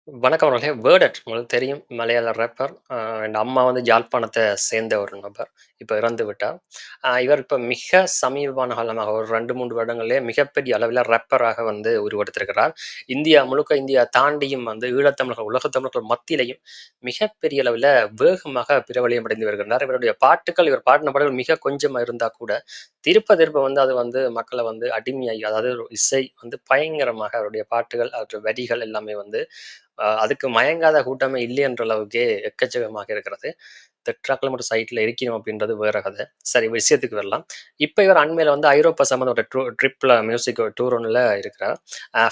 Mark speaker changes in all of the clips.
Speaker 1: வணக்கம் அவர்களே. வேர்டட் உங்களுக்கு தெரியும். மலையாள ரேப்பர். என் அம்மா வந்து யாழ்ப்பாணத்த சேர்ந்த ஒரு நபர். இப்ப இறந்து விட்டார். இவர் இப்ப மிக சமீபமான காலமாக ஒரு 2, 3 வருடங்களிலே மிகப்பெரிய அளவில ரேப்பராக வந்து உருவெடுத்திருக்கிறார். இந்தியா முழுக்க இந்தியா தாண்டியும் வந்து ஈழத்தமிழர்கள், உலகத் தமிழர்கள் மத்தியிலேயும் மிகப்பெரிய அளவில வேகமாக பிரபலியம் அடைந்து வருகின்றார். இவருடைய பாட்டுக்கள், இவர் பாடின பாடல்கள் மிக கொஞ்சமா இருந்தா கூட, திருப்ப திருப்ப வந்து அது வந்து மக்கள வந்து அடிமையாகி, அதாவது ஒரு இசை வந்து பயங்கரமாக அவருடைய பாட்டுகள், அவற்று வரிகள் எல்லாமே வந்து அதுக்கு மயங்காத கூட்டமே இல்லையென்ற அளவுக்கே எக்கச்சக்கமாக இருக்கிறது. டெட்ராக்ல மட்டும் சைட்ல இருக்கணும் அப்படின்றது வேற கதை. சரி விஷயத்துக்கு வரலாம். இப்ப இவர் அண்மையில வந்து ஐரோப்பா சம்மந்த ஒரு ட்ரிப்ல மியூசிக் டூர் ஒண்ணுல இருக்கிறார்.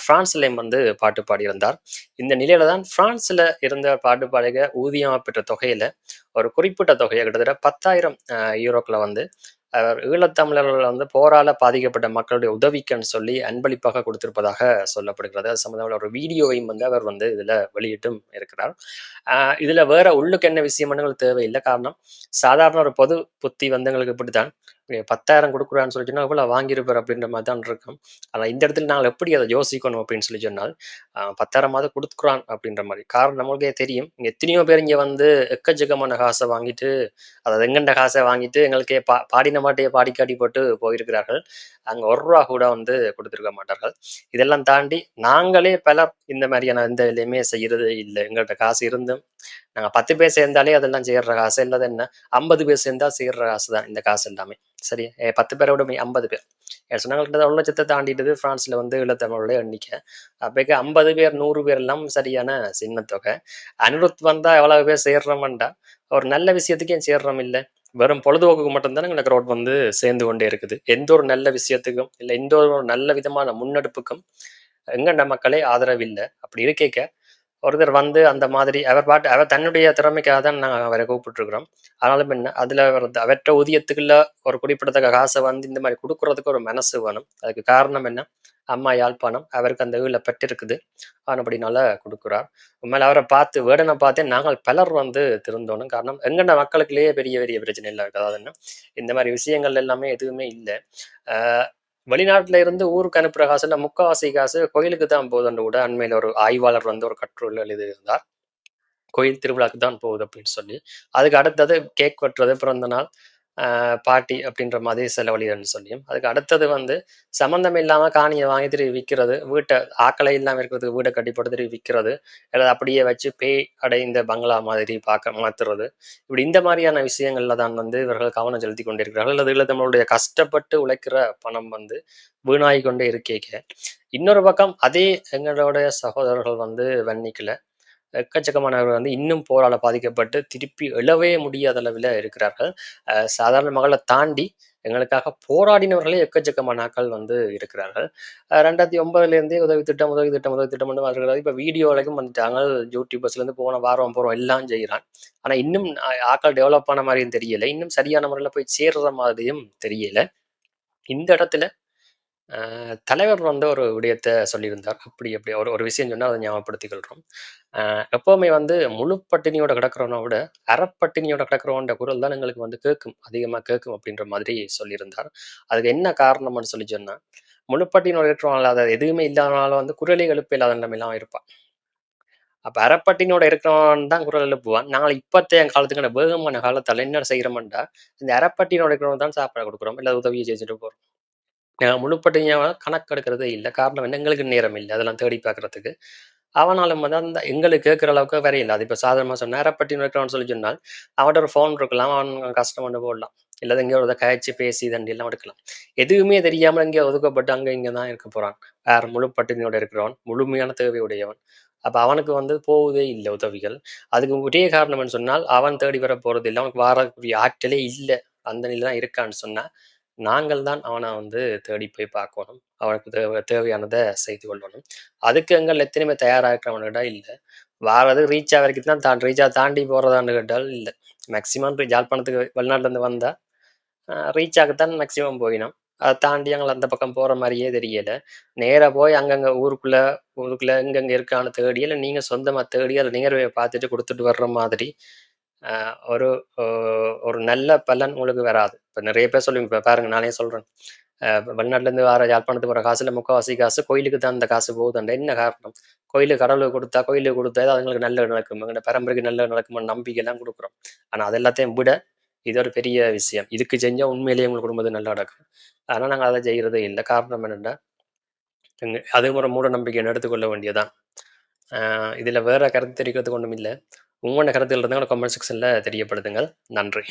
Speaker 1: பிரான்ஸ்லயும் வந்து பாட்டு பாடியிருந்தார். இந்த நிலையில தான் பிரான்ஸ்ல இருந்த பாட்டு பாடக ஊதியமா பெற்ற தொகையில ஒரு குறிப்பிட்ட தொகையை கிட்டத்தட்ட 10,000 யூரோக்கள வந்து அவர் ஈழத்தமிழர்கள் வந்து போரால பாதிக்கப்பட்ட மக்களுடைய உதவிக்குன்னு சொல்லி அன்பளிப்பாக கொடுத்திருப்பதாக சொல்லப்படுகிறது. அது சம்மந்தமான ஒரு வீடியோவையும் வந்து அவர் வந்து இதுல வெளியிட்டும் இருக்கிறார். இதுல வேற உள்ளுக்கு என்ன விஷயம்னு எங்களுக்கு தேவையில்லை. காரணம் சாதாரண ஒரு பொது புத்தி வந்து எங்களுக்கு இப்படித்தான். 10,000 குடுக்குறான்னு சொல்லி சொன்னா, எவ்வளவு வாங்கியிருப்பார் அப்படின்ற மாரி தான் இருக்கும். ஆனா இந்த இடத்துல நாங்க எப்படி அத யோசிக்கணும் அப்படின்னு சொல்லி சொன்னால், 10,000மாவது குடுக்குறான் அப்படின்ற மாரி. காரணம் நம்மளுக்கே தெரியும். இங்க எத்தனையோ பேர் இங்க வந்து எக்கச்சக்கமான காச வாங்கிட்டு, அதாவது எங்கள்ட்ட காச வாங்கிட்டு எங்களுக்கே பாடின பாட்டையே பாடி காட்டி போட்டு போயிருக்கிறார்கள். அங்க ரூ. 1 கூட வந்து குடுத்திருக்க மாட்டார்கள். இதெல்லாம் தாண்டி நாங்களே பலர் இந்த மாரியான எந்த வேலையுமே செய்யறது இல்ல. எங்கள்ட்ட காசு இருந்தும் நாங்க 10 பேர் சேர்ந்தாலே அதெல்லாம் சேர்ற காசு. இல்லது என்ன 50 பேர் சேர்ந்தா சேர்ற காசு தான் இந்த காசு எல்லாமே. சரி 10 பேரோட 50 பேர். சொன்னாங்க 1,00,000 தாண்டிட்டது பிரான்ஸ்ல வந்து ஈழத்தமிழருடைய எண்ணிக்கை. அப்பேக்கு 50 பேர், 100 பேர் எல்லாம் சரியான சின்ன தொகை. அனிருத் வந்தா எவ்வளவு பேர் சேர்றோம்டா, ஒரு நல்ல விஷயத்துக்கு ஏன் சேர்றோம் இல்ல? வெறும் பொழுதுபோக்குக்கு மட்டும் தானே இந்த கிரவுட் வந்து சேர்ந்து கொண்டே இருக்குது. எந்த ஒரு நல்ல விஷயத்துக்கும், இல்ல எந்த ஒரு நல்ல விதமான முன்னெடுப்புக்கும் எங்கண்ட மக்களே ஆதரவு இல்ல. அப்படி இருக்கேக்க ஒருத்தர் வந்து அந்த மாதிரி அவர் தன்னுடைய திறமைக்காக தான் நாங்க அவர கூப்பிட்டுருக்கிறோம். ஆனாலும் என்ன, அதுல அவற்ற ஊதியத்துக்குள்ள ஒரு குறிப்பிடத்தக்க காச வந்து இந்த மாரி குடுக்குறதுக்கு ஒரு மனசு வேணும். அதுக்கு காரணம் என்ன? அம்மா யாழ்ப்பாணம். அவருக்கு அந்த ஈழ பெற்றிருக்குது. ஆனபடினால குடுக்குறார். உண்மையில அவர பார்த்து வேடன பார்த்தே நாங்கள் பலர் வந்து திருந்தோணும். காரணம் எங்கன மக்களுக்குள்ளேயே பெரிய பெரிய பிரச்சனைலாம் இருக்கு. அதாவது என்ன, இந்த மாரி விஷயங்கள் எல்லாமே எதுவுமே இல்ல. அ வெளிநாட்டுல இருந்து ஊருக்கு அனுப்புற காசுல முக்காவாசி காசு கோயிலுக்கு தான் போகுதுன்னு கூட அண்மையில ஒரு ஆய்வாளர் வந்து ஒரு கட்டுரைல எழுதியிருந்தார். கோயில் திருவிழாக்கு தான் போகுது அப்படின்னு சொல்லி. அதுக்கு அடுத்தது கேக் வெட்டுறது, பிறந்த நாள், பார்ட்டி அப்படின்ற மாதிரி செலவழிகள்னு சொல்லியும். அதுக்கு அடுத்தது வந்து சம்மந்தம் இல்லாம காணிய வாங்கி திருப்பி விக்கிறது. ஆக்களே இல்லாம இருக்கிறதுக்கு வீட கட்டி போட்டு திருப்பி விக்கிறது. அல்லது அப்படியே வச்சு பேய் அடைந்த பங்களா மாதிரி மாத்துறது. இப்படி இந்த மாதிரியான விஷயங்கள்ல தான் வந்து இவர்கள் கவனம் செலுத்திக் கொண்டிருக்கிறார்கள். அல்லது இல்ல நம்மளுடைய கஷ்டப்பட்டு உழைக்கிற பணம் வந்து வீணாகிக் கொண்டே இருக்கேக்க, இன்னொரு பக்கம் அதே எங்களுடைய சகோதரர்கள் வந்து வன்னிக்கல எக்கச்சக்கமானவர்கள் வந்து இன்னும் போரால பாதிக்கப்பட்டு திருப்பி எழவே முடியாத அளவில இருக்கிறார்கள். சாதாரண மகள தாண்டி எங்களுக்காக போராடினவர்களே எக்கச்சக்கமான ஆட்கள் வந்து இருக்கிறார்கள். 2009லேருந்தே உதவி திட்டம், உதவி திட்டம், உதவி திட்டம்னு வருகிறது. இப்ப வீடியோ வரைக்கும் வந்துட்டாங்க. யூடியூபர்ஸ்லேருந்து போன வாரம் போறோம் எல்லாம் செய்றான். ஆனா இன்னும் ஆட்கள் டெவலப் ஆன மாரியும் தெரியல. இன்னும் சரியான முறையில போய் சேர்ற மாதிரியும் தெரியல. இந்த இடத்துல தலைவர் வந்து ஒரு விடயத்த சொல்லியிருந்தார். அப்படி அப்படி ஒரு ஒரு விஷயம் சொன்னா அத ஞாபகப்படுத்திக் கொள்றோம். எப்பவுமே வந்து முழு பட்டினியோட கிடக்கிறவன விட, அரைப்பட்டினியோட கிடக்கிறவன்ட குரல் தான் எங்களுக்கு வந்து கேட்கும். அதிகமா கேட்கும் அப்படின்ற மாதிரி சொல்லியிருந்தார். அதுக்கு என்ன காரணம்னு சொல்லி சொன்னா, முழு பட்டினியோட இருக்கிறவன் அத எதுவுமே இல்லாதனால வந்து குரலே எழுப்ப இல்லாத நிலைமைலாம் இருப்பான். அப்ப அரைப்பட்டினியோட இருக்கிறவன் தான் குரல் எழுப்புவான். நாங்க இப்பத்தைய காலத்துக்கான வேகமான காலத்தால என்ன செய்கிறோம்டா, இந்த அரைப்பட்டினியோட இருக்கிறவனுக்கு தான் சாப்பாடு குடுக்குறோம். இல்ல உதவி செஞ்சுட்டு போறோம். முழுப்பட்டினியா கணக்கெடுக்கிறதே இல்ல. காரணம் என்ன? எங்களுக்கு நேரம் இல்ல. அதெல்லாம் தேடி பார்க்கிறதுக்கு. அவனாலும் வந்து அந்த எங்களுக்கு கேட்கிற அளவுக்கு வரையில. அது இப்ப சாதாரணமா சொன்னா நேரப்பட்டினம் இருக்கிறான்னு சொல்லி சொன்னால், அவன்ட்ட ஒரு ஃபோன் இருக்கலாம். அவன் கஷ்டப்பட்டு போடலாம். இல்ல எங்கேயோ ஒரு கழிச்சு பேசி தண்டியெல்லாம் எடுக்கலாம். எதுவுமே தெரியாம எங்கேயோ ஒதுக்கப்பட்டு அங்க இங்க தான் இருக்க போறான். வேற முழு பட்டினியோட இருக்கிறவன், முழுமையான தேவையுடையவன். அப்ப அவனுக்கு வந்து போவதே இல்ல உதவிகள். அதுக்கு ஒரே காரணம்னு சொன்னால், அவன் தேடி வர போறதில்ல. அவனுக்கு வாரக்கூடிய ஆற்றலே இல்ல. அந்த நிலையில தான் இருக்கான்னு சொன்னா, நாங்கள் தான் அவன வந்து தேடி போய் பார்க்கணும். அவனுக்கு தேவையானத செய்து கொள்ளணும். அதுக்கு எங்கள் எத்தனை பேர் தயாரா இருக்கிறவன்னு கேட்டா இல்ல. வாரது ரீச் ஆவரைக்கும் தான் ரீச்சா தாண்டி போறதான்னு கேட்டால் இல்ல. மேக்ஸிமம் யாழ்ப்பாணத்துக்கு வெளிநாட்டுலருந்து வந்தா, ரீச் ஆகத்தான் மேக்ஸிமம் போயினோம். அத தாண்டி எங்கள அந்த பக்கம் போற மாரியே தெரியல. நேரா போய் அங்கங்க ஊருக்குள்ள ஊருக்குள்ள எங்கெங்க இருக்கான்னு தேடி, இல்ல நீங்க சொந்தமா தேடி அத நியர்பை பார்த்துட்டு குடுத்துட்டு வர்ற மாதிரி, அ ஒரு ஒ ஒரு நல்ல பலன் உங்களுக்கு வராது. இப்ப நெறைய பேர் சொல்லுவீங்க. இப்ப பாருங்க நானே சொல்றேன். வெளிநாட்டிலேருந்து வர யாழ்ப்பாணத்துக்கு வர காசுல முக்கால்வாசி காசு கோயிலுக்கு தான் அந்த காசு போகுதுன்டா. என்ன காரணம்? கோயிலுக்கு கடவுளுக்கு குடுத்தா, கோயிலுக்கு குடுத்தா ஏதோ அதுங்களுக்கு நல்லது நடக்கும். எங்கள்ட பரம்பரைக்கு நல்லது நடக்கும்னு நம்பிக்கைலாம் குடுக்குறோம். ஆனா அது எல்லாத்தையும் விட இது ஒரு பெரிய விஷயம். இதுக்கு செஞ்சா உண்மையிலேயே உங்க குடும்பத்துக்கு நல்லா நடக்கும். ஆனா நாங்க அத செய்றதே இல்ல. காரணம் என்னன்னா, அதுவும் ஒரு மூட நம்பிக்கைன்னு எடுத்துக்கொள்ள வேண்டியதுதான். அ இதுல வேற கருத்து தெரிவிக்கிறதுக்கு ஒண்ணும் இல்ல. உங்களோட கருத்துக்கள் இருந்தா கமெண்ட் செக்ஷன்ல தெரியப்படுத்துங்கள். நன்றி.